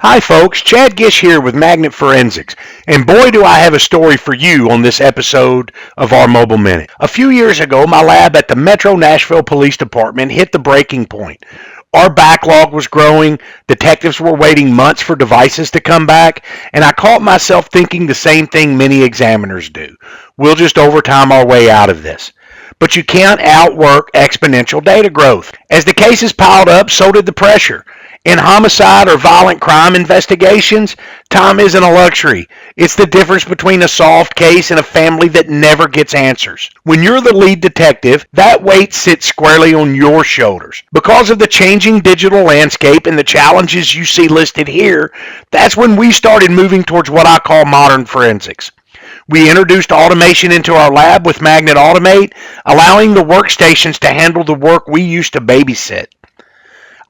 Hi folks, Chad Gish here with Magnet Forensics, and boy do I have a story for you on this episode of our Mobile Minute. A few years ago, my lab at the Metro Nashville Police Department hit the breaking point. Our backlog was growing, detectives were waiting months for devices to come back, and I caught myself thinking the same thing many examiners do. We'll just overtime our way out of this. But you can't outwork exponential data growth. As the cases piled up, so did the pressure. In homicide or violent crime investigations, time isn't a luxury. It's the difference between a solved case and a family that never gets answers. When you're the lead detective, that weight sits squarely on your shoulders. Because of the changing digital landscape and the challenges you see listed here, that's when we started moving towards what I call modern forensics. We introduced automation into our lab with Magnet Automate, allowing the workstations to handle the work we used to babysit.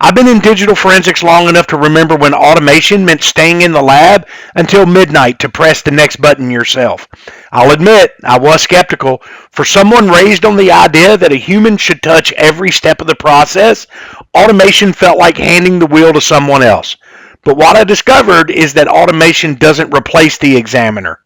I've been in digital forensics long enough to remember when automation meant staying in the lab until midnight to press the next button yourself. I'll admit, I was skeptical. For someone raised on the idea that a human should touch every step of the process, automation felt like handing the wheel to someone else. But what I discovered is that automation doesn't replace the examiner.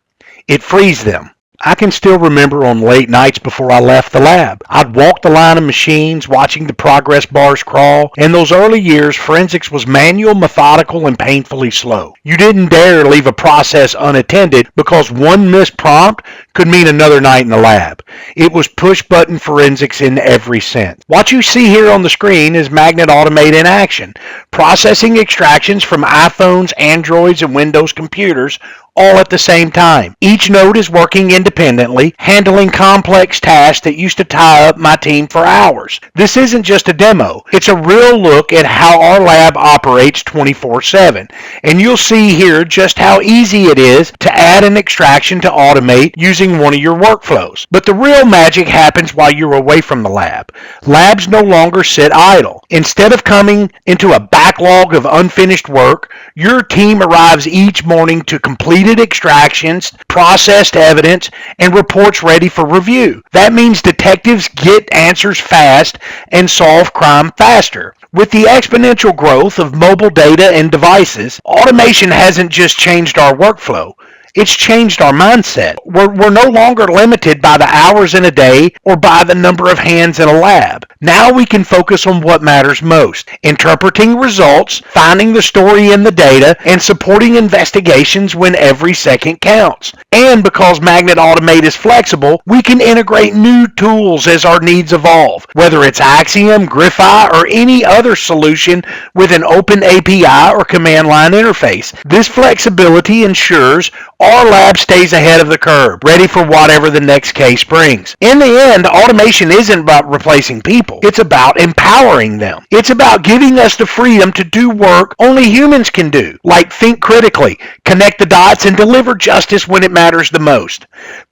It frees them. I can still remember on late nights before I left the lab. I'd walk the line of machines, watching the progress bars crawl. In those early years, forensics was manual, methodical, and painfully slow. You didn't dare leave a process unattended because one missed prompt could mean another night in the lab. It was push-button forensics in every sense. What you see here on the screen is Magnet Automate in action, processing extractions from iPhones, Androids, and Windows computers all at the same time. Each node is working independently, handling complex tasks that used to tie up my team for hours. This isn't just a demo. It's a real look at how our lab operates 24/7. And you'll see here just how easy it is to add an extraction to automate using one of your workflows. But the real magic happens while you're away from the lab. Labs no longer sit idle. Instead of coming into a backlog of unfinished work, your team arrives each morning to completed extractions, processed evidence, and reports ready for review. That means detectives get answers fast and solve crime faster. With the exponential growth of mobile data and devices, automation hasn't just changed our workflow. It's changed our mindset. We're no longer limited by the hours in a day or by the number of hands in a lab. Now we can focus on what matters most: interpreting results, finding the story in the data, and supporting investigations when every second counts. And because Magnet Automate is flexible, we can integrate new tools as our needs evolve, whether it's Axiom, Griffi, or any other solution with an open API or command line interface. This flexibility ensures our lab stays ahead of the curve, ready for whatever the next case brings. In the end, automation isn't about replacing people. It's about empowering them. It's about giving us the freedom to do work only humans can do, like think critically, connect the dots, and deliver justice when it matters the most.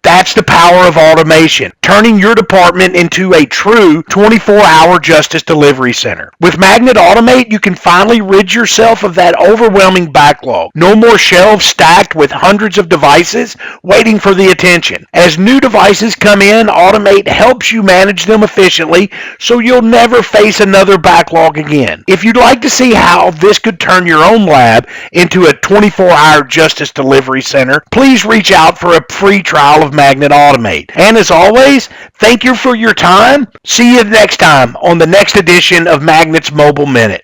That's the power of automation, turning your department into a true 24-hour justice delivery center. With Magnet Automate, you can finally rid yourself of that overwhelming backlog. No more shelves stacked with hundreds of devices waiting for the attention. As new devices come in, Automate helps you manage them efficiently so you'll never face another backlog again. If you'd like to see how this could turn your own lab into a 24-hour justice delivery center, please reach out for a free trial of Magnet Automate. And as always, thank you for your time. See you next time on the next edition of Magnet's Mobile Minute.